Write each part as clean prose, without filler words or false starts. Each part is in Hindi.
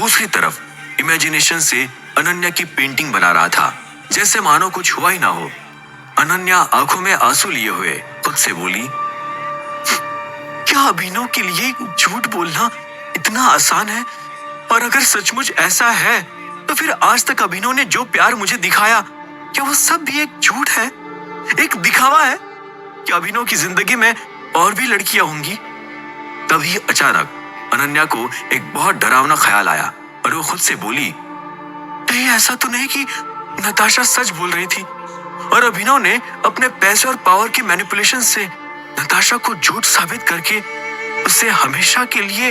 दूसरी तरफ इमेजिनेशन से अनन्या की पेंटिंग बना रहा था, जैसे मानो कुछ हुआ ही ना हो। अनन्या आंखों में आंसू लिए हुए खुद से बोली, क्या अभिनव के लिए झूठ बोलना इतना आसान है? और अगर सचमुच ऐसा है तो फिर आज तक अभिनव ने जो प्यार मुझे दिखाया, क्या वो सब भी एक झूठ है, एक दिखावा है? क्या अभिनव की जिंदगी में और भी लड़कियां होंगी? तभी अचानक अनन्या को एक बहुत डरावना ख्याल आया और वो खुद से बोली, कहीं ऐसा तो नहीं कि नताशा सच बोल रही थी और अभिनव ने अपने पैसे और पावर की मैनिपुलेशन से नताशा को झूठ साबित करके उसे हमेशा के लिए।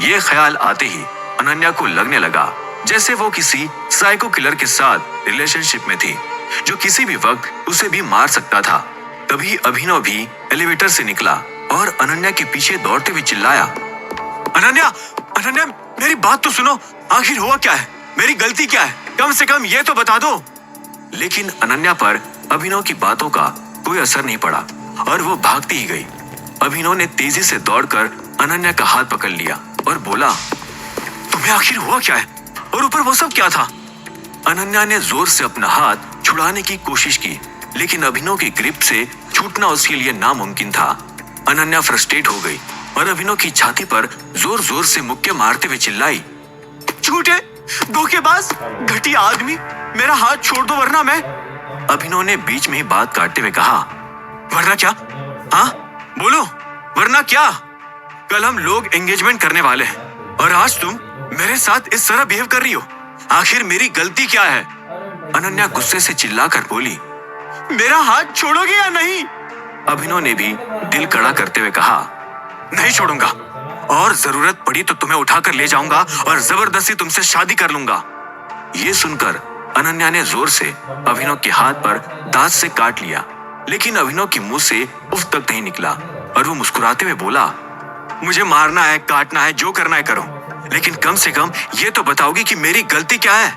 ये ख्याल आते ही अनन्या को लगने लगा जैसे वो किसी साइको किलर के साथ रिलेशनशिप में थी, जो किसी भी वक्त उसे भी मार सकता था। तभी अभिनव भी एलिवेटर से निकला और अनन्या के पीछे दौड़ते हुए चिल्लाया, अनन्या, अनन्या, मेरी बात तो सुनो, आखिर हुआ क्या है? मेरी गलती क्या है? कम से कम ये तो बता दो। लेकिन अनन्या पर अभिनव की बातों का कोई असर नहीं पड़ा और वो भागती ही गई। अभिनव ने तेजी से दौड़कर अनन्या का हाथ पकड़ लिया और बोला, तुम्हें आखिर हुआ क्या है? और ऊपर वो सब क्या था? अनन्या ने जोर से अपना हाथ छुड़ाने की कोशिश की, लेकिन अभिनव की ग्रिप से छूटना उसके लिए नामुमकिन था। अनन्या फ्रस्ट्रेट हो गई और अभिनव की छाती पर जोर जोर से मुक्के मारते हुए चिल्लाई, झूठे, धोखेबाज, घटिया आदमी, मेरा हाथ छोड़ दो वरना मैं। अभिनव ने बीच में ही बात काटते हुए कहा, वरना क्या? हाँ बोलो, वरना क्या? कल हम लोग एंगेजमेंट करने वाले हैं और आज तुम मेरे साथ इस तरह बिहेव कर रही हो। आखिर मेरी गलती क्या है? अनन्या गुस्से से चिल्लाकर बोली, मेरा हाथ छोड़ोगे या नहीं? अभिनव ने भी दिल कड़ा करते हुए कहा, नहीं छोड़ूंगा और जरूरत पड़ी तो तुम्हें उठाकर ले जाऊंगा और जबरदस्ती तुमसे शादी कर लूंगा। ये सुनकर अनन्या ने जोर से अभिनव के हाथ पर दांत से काट लिया, लेकिन अभिनव के मुंह से उफ तक नहीं निकला और वो मुस्कुराते हुए बोला, मुझे मारना है, काटना है, जो करना है करो, लेकिन कम से कम ये तो बताओगी कि मेरी गलती क्या है?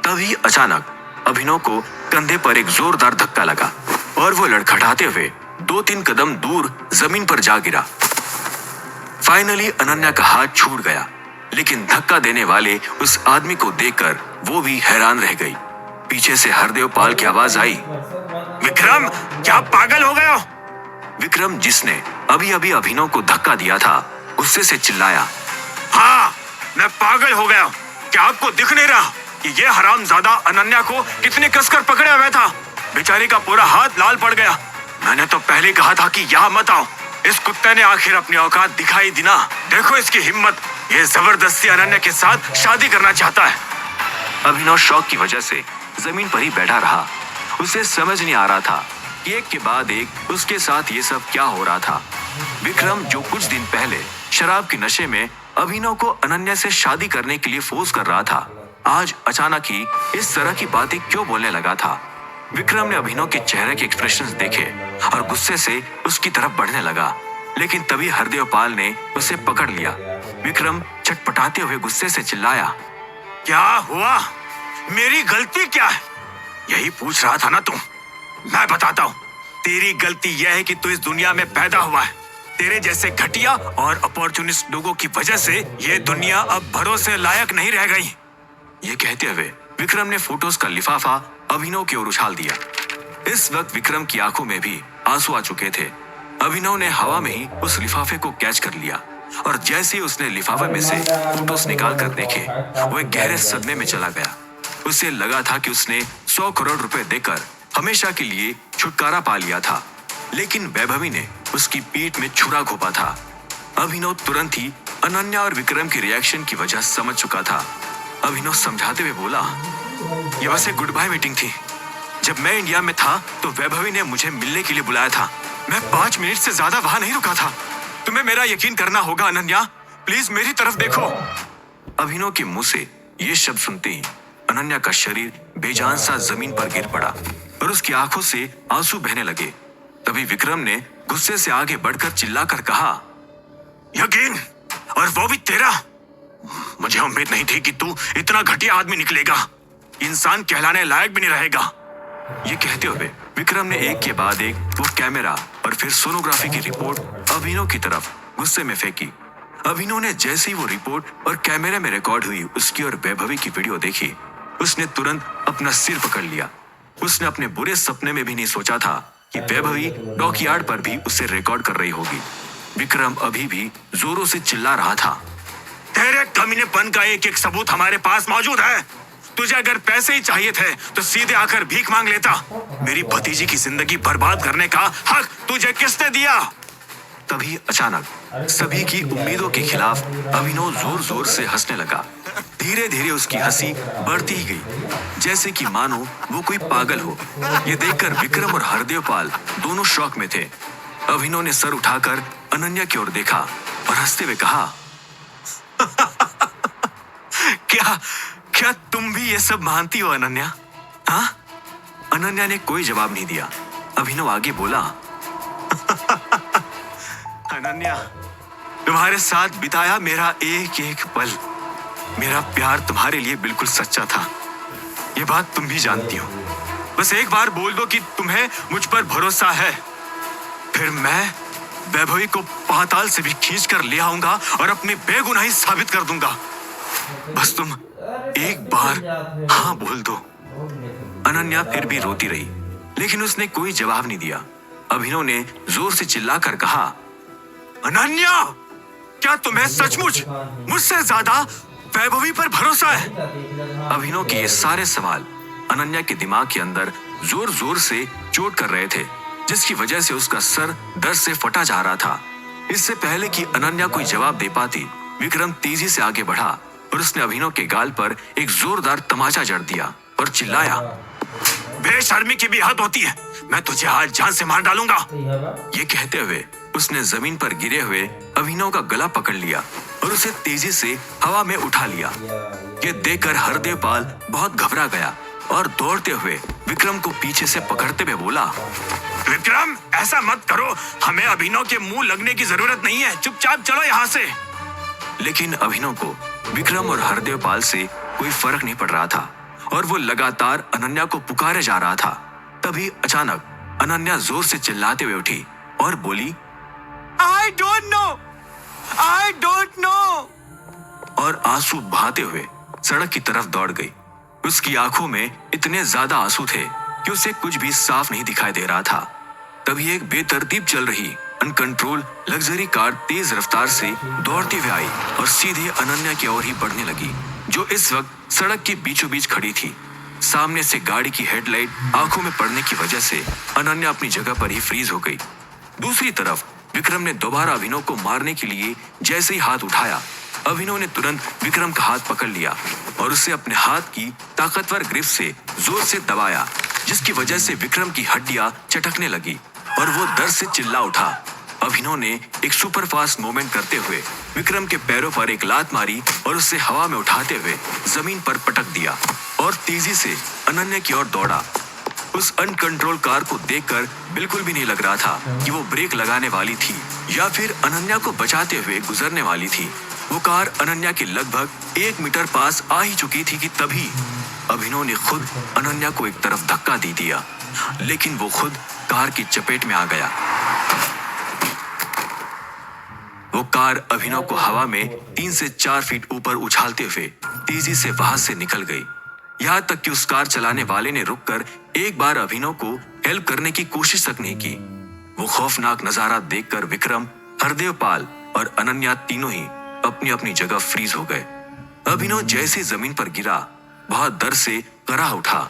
तभी अचानक अभिनव को कंधे पर एक जोरदार धक्का लगा और वो लड़खड़ाते हुए 2-3 कदम दूर जमीन पर जा गिरा। फाइनली अनन्या का हाथ छूट गया, लेकिन धक्का देने वाले उस आदमी को देखकर वो भी हैरान रह गई। पीछे से हरदेव पाल की आवाज आई, विक्रम, क्या पागल हो गए हो? विक्रम, जिसने अभी अभी अभिनव को धक्का दिया था, गुस्से से चिल्लाया, हाँ, मैं पागल हो गया। क्या आपको दिख नहीं रहा कि ये हरामजादा अनन्या को कितने कसकर पकड़े हुए था? बेचारी का पूरा हाथ लाल पड़ गया। मैंने तो पहले कहा था कि यहाँ मत आओ। इस कुत्ते ने आखिर अपनी औकात दिखाई दी ना। देखो इसकी हिम्मत, ये जबरदस्ती अनन्या के साथ शादी करना चाहता है। अभिनव शौक की वजह से जमीन पर ही बैठा रहा। उसे समझ नहीं आ रहा था कि एक के बाद एक उसके साथ ये सब क्या हो रहा था। विक्रम, जो कुछ दिन पहले शराब के नशे में अभिनव को अनन्या से शादी करने के लिए फोर्स कर रहा था, आज अचानक ही इस तरह की बातें क्यों बोलने लगा था? विक्रम ने अभिनव के चेहरे के एक्सप्रेशंस देखे और गुस्से से उसकी तरफ बढ़ने लगा, लेकिन तभी हरदेव पाल ने उसे पकड़ लिया। विक्रम छटपटाते हुए गुस्से से चिल्लाया, क्या हुआ? मेरी गलती क्या है? यही पूछ रहा था ना तुम? मैं बताता हूँ। तेरी गलती यह है कि तू इस दुनिया में पैदा हुआ है। तेरे जैसे घटिया और अपॉर्चुनिस्ट लोगों की वजह से ये दुनिया अब भरोसे लायक नहीं रह गई। ये कहते हुए विक्रम ने फोटोज का लिफाफा अभिनव की ओर उछाल दिया। इस वक्त विक्रम की आंखों में भी आंसू आ चुके थे। अभिनव ने हवा में ही उस लिफाफे को कैच कर लिया और जैसे ही उसने लिफाफे में से फोटोज निकाल कर देखे, वो एक गहरे सदमे में चला गया। उसे लगा था कि उसने 100 करोड़ रुपए देकर हमेशा के लिए छुटकारा पा लिया था, लेकिन वैभवी ने उसकी पीठ में छुरा घोंपा था। अभिनव तुरंत ही अनन्या और विक्रम की रिएक्शन की वजह समझ चुका था। अभिनव समझाते हुए बोला, ये बस एक गुड बाय मीटिंग थी। जब मैं इंडिया में था तो वैभवी ने मुझे मिलने के लिए बुलाया था। मैं 5 मिनट से ज्यादा वहां नहीं रुका था। तुम्हें मेरा यकीन करना होगा अनन्या, प्लीज मेरी तरफ देखो। अभिनव के मुंह से ये शब्द सुनते ही अनन्या का शरीर बेजान सा जमीन पर गिर पड़ा और उसकी आंखों से आंसू बहने लगे। तभी विक्रम ने गुस्से से आगे बढ़कर चिल्लाकर कहा, यकीन, और वो भी तेरा? मुझे उम्मीद नहीं थी कि तू इतना घटिया आदमी निकलेगा, इंसान कहलाने लायक भी नहीं रहेगा। ये कहते हुए विक्रम ने एक के बाद एक वो कैमरा और फिर सोनोग्राफी की रिपोर्ट अभिनव की तरफ गुस्से में फेंकी। अभिनव ने जैसे ही वो रिपोर्ट और कैमरे में रिकॉर्ड हुई उसकी और वैभवी की वीडियो देखी, उसने तुरंत अपना सिर पकड़ लिया। उसने अपने बुरे सपने में भी नहीं सोचा था कि वैभवी डॉकयार्ड पर भी उसे रिकॉर्ड कर रही होगी। विक्रम अभी भी जोरों से चिल्ला रहा था, तेरे कमीनेपन का एक एक सबूत हमारे पास मौजूद है। तुझे अगर पैसे ही चाहिए थे तो सीधे आकर भीख मांग लेता। मेरी भतीजी की जिंदगी बर्बाद करने का हक तुझे किसने दिया? तभी अचानक सभी की उम्मीदों के खिलाफ अभिनव जोर जोर से हंसने लगा। धीरे धीरे उसकी हंसी बढ़ती ही गई, जैसे कि मानो वो कोई पागल हो। ये देखकर विक्रम और हरदेवपाल दोनों शॉक में थे। अभिनव ने सर उठाकर अनन्या की ओर देखा और हंसते हुए कहा, क्या क्या तुम भी ये सब मानती हो अनन्या? हाँ? अनन्या ने कोई जवाब नहीं दिया। अभिनव आगे बोला, अनन्या, तुम्हारे साथ बिताया मेरा एक एक पल, मेरा प्यार तुम्हारे लिए बिल्कुल सच्चा था। ये बात तुम भी जानती हो। बस एक बार बोल दो कि तुम्हें मुझ पर भरोसा है, फिर मैं वैभवी को पाताल से भी खींच कर ले आऊंगा और अपनी बेगुनाही साबित कर दूंगा। बस तुम एक बार हाँ बोल दो। अनन्या फिर भी रोती रही, लेकिन उसने कोई जवाब नहीं दिया। अभिनव ने जोर से चिल्लाकर कहा, अनन्या, क्या तुम्हें सचमुच मुझसे ज्यादा वैभवी पर भरोसा है? अभिनव के ये सारे सवाल अनन्या के दिमाग के अंदर जोर जोर से चोट कर रहे थे, जिसकी वजह से उसका सर दर्द से फटा जा रहा था। इससे पहले कि अनन्या कोई जवाब दे पाती, विक्रम तेजी से आगे बढ़ा और उसने अभिनव के गाल पर एक जोरदार तमाचा जड़ दिया और चिल्लाया, बेशर्मी की भी हद होती है, मैं तुझे आज जान से मार डालूंगा। ये कहते हुए उसने जमीन पर गिरे हुए अभिनव का गला पकड़ लिया और उसे तेजी से हवा में उठा लिया। ये देखकर हरदेवपाल बहुत घबरा गया और दौड़ते हुए विक्रम को पीछे से पकड़ते हुए बोला, विक्रम, ऐसा मत करो, हमें अभिनव के मुंह लगने की जरूरत नहीं है, चुपचाप चलो यहाँ से। लेकिन अभिनव को विक्रम और हरदेवपाल से कोई फर्क नहीं पड़ रहा था और वो लगातार अनन्या को पुकारे जा रहा था। तभी अचानक अनन्या जोर से चिल्लाते हुए उठी और बोली, I don't know और आंसू बहाते हुए सड़क की तरफ दौड़ गई। उसकी आंखों में इतने ज्यादा आंसू थे कि उसे कुछ भी साफ नहीं दिखाई दे रहा था। तभी एक बेतरतीब चल रही अनकंट्रोल लग्जरी कार तेज रफ्तार से दौड़ते हुए आई और सीधे अनन्या की ओर ही बढ़ने लगी, जो इस वक्त सड़क के बीचों बीच खड़ी थी। सामने से गाड़ी की हेडलाइट आंखों में पड़ने की वजह से अनन्या अपनी जगह पर ही फ्रीज हो गई। दूसरी तरफ विक्रम ने दोबारा अभिनव को मारने के लिए जैसे ही हाथ उठाया, अभिनव ने तुरंत विक्रम का हाथ पकड़ लिया और उसे अपने हाथ की ताकतवर ग्रिप से जोर से दबाया, जिसकी वजह से विक्रम की हड्डियां चटकने लगी और वो दर्द से चिल्ला उठा। अभिनव ने एक सुपर फास्ट मूवमेंट करते हुए विक्रम के पैरों पर एक लात मारी और उसे हवा में उठाते हुए जमीन पर पटक दिया और तेजी से अनन्या की ओर दौड़ा। उस अनकंट्रोल कार को देखकर बिल्कुल भी नहीं लग रहा था कि वो ब्रेक लगाने वाली थी या फिर अनन्या को बचाते हुए गुजरने वाली थी। वो कार अनन्या के लगभग 1 मीटर पास आ ही चुकी थी कि तभी अभिनव ने खुद अनन्या को एक तरफ धक्का दे दिया, लेकिन वो खुद कार की चपेट में आ गया। वो कार अभिनव को हवा में 3 से 4 फीट ऊपर उछालते हुए तेजी से वहां से निकल गई। यहाँ तक कि उस कार चलाने वाले ने रुककर एक बार अभिनव को हेल्प करने की कोशिश तक नहीं की। वो खौफनाक नजारा देखकर विक्रम, हरदेवपाल और अनन्या तीनों ही अपनी अपनी जगह फ्रीज हो गए। अभिनव जैसे जमीन पर गिरा, बहुत दर्द से करा उठा।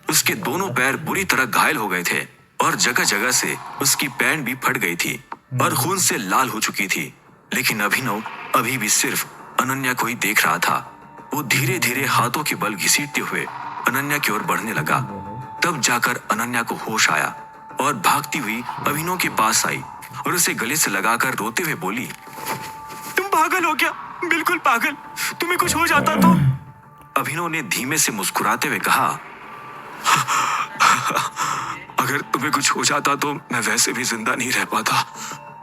उसके दोनों पैर बुरी तरह घायल हो गए थे और जगह जगह से उसकी पैंट भी फट गई थी और खून से लाल हो चुकी थी। लेकिन अभिनव अभी भी सिर्फ अनन्या को ही देख रहा था। वो धीरे धीरे हाथों के बल घसीटते हुए अनन्या की ओर बढ़ने लगा। तब जाकर अनन्या को होश आया और भागती हुई अभिनव के पास आई और उसे गले से लगाकर रोते हुए बोली, तुम पागल हो क्या? बिल्कुल पागल, तुम्हें कुछ हो जाता तो? अभिनव ने धीमे से मुस्कुराते हुए कहा, अगर तुम्हें कुछ हो जाता तो मैं वैसे भी जिंदा नहीं रह पाता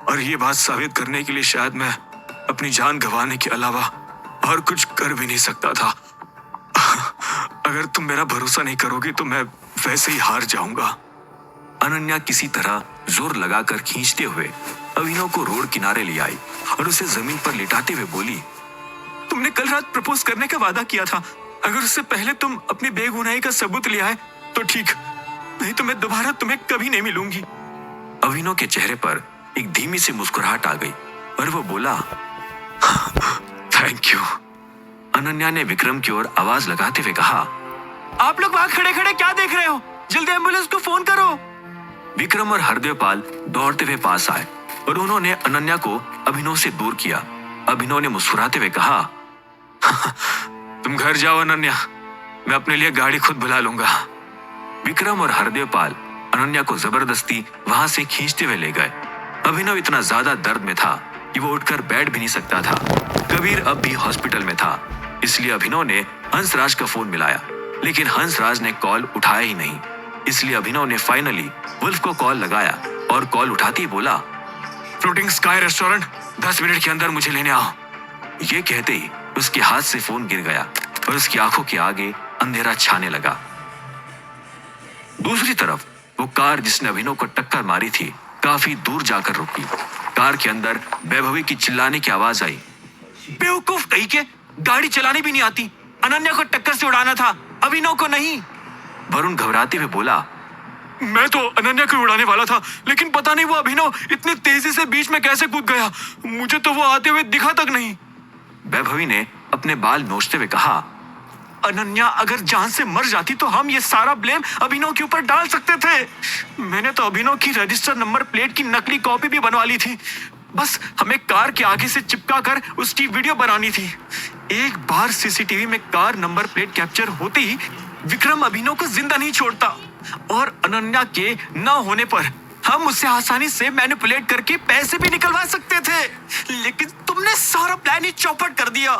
और ये बात साबित करने के लिए शायद मैं अपनी जान गंवाने के अलावा और कुछ कर भी नहीं सकता था। अगर तुम मेरा भरोसा नहीं करोगे तो मैं वैसे ही हार जाऊंगा। अनन्या किसी तरह जोर लगाकर खींचते हुए अभिनव को रोड किनारे ले आई और उसे जमीन पर लिटाते हुए बोली, तुमने कल रात प्रपोज करने का वादा किया था। अगर उससे पहले तुम अपनी बेगुनाही का सबूत ले आए तो ठीक, नहीं तो मैं दोबारा तुम्हें कभी नहीं मिलूंगी। अभिनव के चेहरे पर एक धीमी सी मुस्कुराहट आ गई और वो बोला, थैंक यू। अनन्या ने विक्रम की ओर आवाज लगाते हुए कहा, आप लोग वहां खड़े खड़े क्या देख रहे हो? जल्दी एम्बुलेंस को फोन करो। विक्रम और हरदेवपाल दौड़ते हुए पास आए और उन्होंने अनन्या को अभिनव से दूर किया। अभिनव ने मुस्कुराते हुए कहा, तुम घर जाओ अनन्या, मैं अपने लिए गाड़ी खुद बुला लूंगा। विक्रम और हरदेवपाल अनन्या को जबरदस्ती वहां से खींचते हुए ले गए। अभिनव इतना ज्यादा दर्द में था कि वो उठकर बैठ भी नहीं सकता था। कबीर अब भी हॉस्पिटल में था, इसलिए अभिनव ने हंसराज का फोन मिलाया, लेकिन हंसराज ने कॉल उठाया ही नहीं। इसलिए अभिनव ने फाइनली वुल्फ को कॉल लगाया और कॉल उठाते ही बोला, फ्लोटिंग स्काई रेस्टोरेंट, 10 मिनट के अंदर मुझे लेने आओ। ये कहते ही उसके हाथ से फोन गिर गया और उसकी आंखों के आगे अंधेरा छाने लगा। दूसरी तरफ वो कार जिसने अभिनव को टक्कर मारी थी काफी दूर जाकर रुकी। कार के अंदर वैभवी की चिल्लाने की आवाज आई, बेवकूफ कहीं के, गाड़ी चलानी भी नहीं आती। अनन्या को टक्कर से उड़ाना था, अभिनव को नहीं। वरुण घबराते हुए बोला, मैं तो अनन्या को उड़ाने वाला था, लेकिन पता नहीं वो अभिनव इतनी तेजी से बीच में कैसे कूद गया, मुझे तो वो आते हुए दिखा तक नहीं। वैभवी ने अपने बाल नोचते हुए कहा, अनन्या अगर जान से मर जाती तो हम ये सारा ब्लेम अभिनव के ऊपर डाल सकते थे। मैंने तो अभिनव की रजिस्टर नंबर प्लेट की नकली कॉपी भी बनवा ली थी, बस हमें कार के आगे से चिपका कर उसकी वीडियो बनानी थी। एक बार सीसीटीवी में कार नंबर प्लेट कैप्चर होते ही विक्रम अभिनव को जिंदा नहीं छोड़ता और अनन्या के न होने पर हम उससे आसानी से मैनिपुलेट करके पैसे भी निकलवा सकते थे, लेकिन तुमने सारा प्लान ही चौपट कर दिया।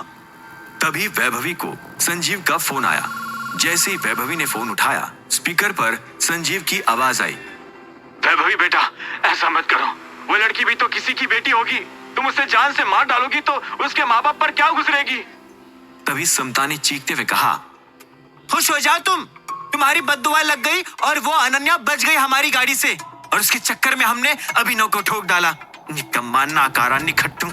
तभी वैभवी को संजीव का फोन आया। जैसे ही वैभवी ने फोन उठाया, स्पीकर पर संजीव की आवाज आई, वैभवी बेटा, ऐसा मत करो, वो लड़की भी तो किसी की बेटी होगी, तुम उसे जान से मार डालोगी तो उसके माँ बाप पर क्या गुजरेगी। तभी समता ने चीखते हुए कहा, खुश हो जाओ तुम, तुम्हारी बद्दुआ लग गई और वो अनन्या बच गई हमारी गाड़ी से, और उसके चक्कर में हमने अभिनव को ठोक डाला। निकम्मा, नाकारा, निखट्टू,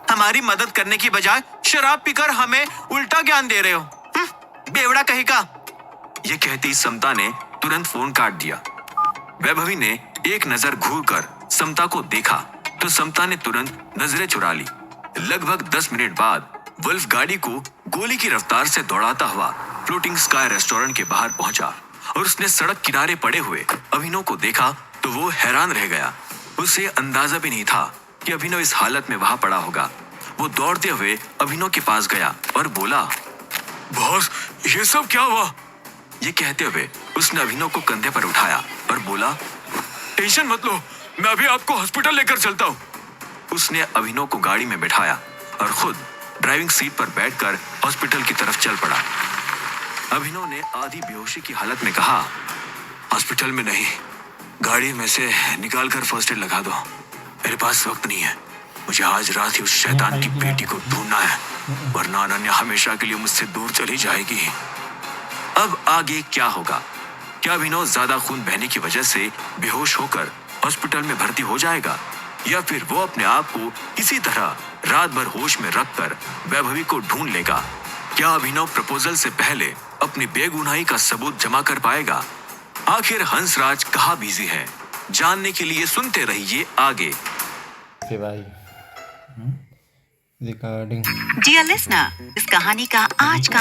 हमारी मदद करने की बजाय शराब पीकर हमें उल्टा ज्ञान दे रहे हो, बेवड़ा कहेगा। ये कहती समता ने तुरंत फोन काट दिया। वैभवी ने एक नजर घूरकर समता को देखा तो समता ने तुरंत नजरें चुरा ली। लगभग 10 मिनट बाद वुल्फ गाड़ी को गोली की रफ्तार से दौड़ाता हुआ फ्लोटिंग स्काई रेस्टोरेंट के बाहर पहुंचा और उसने सड़क किनारे पड़े हुए अभिनव को देखा तो वो हैरान रह गया। उसे अंदाजा भी नहीं था कि अभिनव इस हालत में वहां पड़ा होगा। वो दौड़ते हुए अभिनव के पास गया और बोला, बॉस, ये सब क्या हुआ? ये कहते हुए उसने अभिनव को कंधे पर उठाया और बोला, टेंशन मत लो, मैं अभी आपको हॉस्पिटल लेकर चलता हूँ। उसने अभिनव को गाड़ी में बैठाया और खुद ड्राइविंग सीट पर बैठकर हॉस्पिटल की तरफ चल पड़ा। अभिनव ने आधी बेहोशी की हालत में कहा, हॉस्पिटल में नहीं, गाड़ी में से निकाल कर फर्स्ट एड लगा दो। मेरे पास वक्त नहीं है, मुझे आज रात ही उस शैतान की बेटी को ढूंढना है, वरना अनन्या हमेशा के लिए मुझसे दूर चली जाएगी। अब आगे क्या होगा? क्या अभिनव ज्यादा खून बहने की वजह से बेहोश होकर हॉस्पिटल में भर्ती हो जाएगा, या फिर वो अपने आप को किसी तरह रात भर होश में रखकर वैभवी को ढूंढ लेगा? क्या अभिनव प्रपोजल से पहले अपनी बेगुनाही का सबूत जमा कर पाएगा? आखिर हंसराज कहाँ बिजी है, जानने के लिए सुनते रहिए आगे। रिकॉर्डिंग। डियर लिसनर, इस कहानी का आज का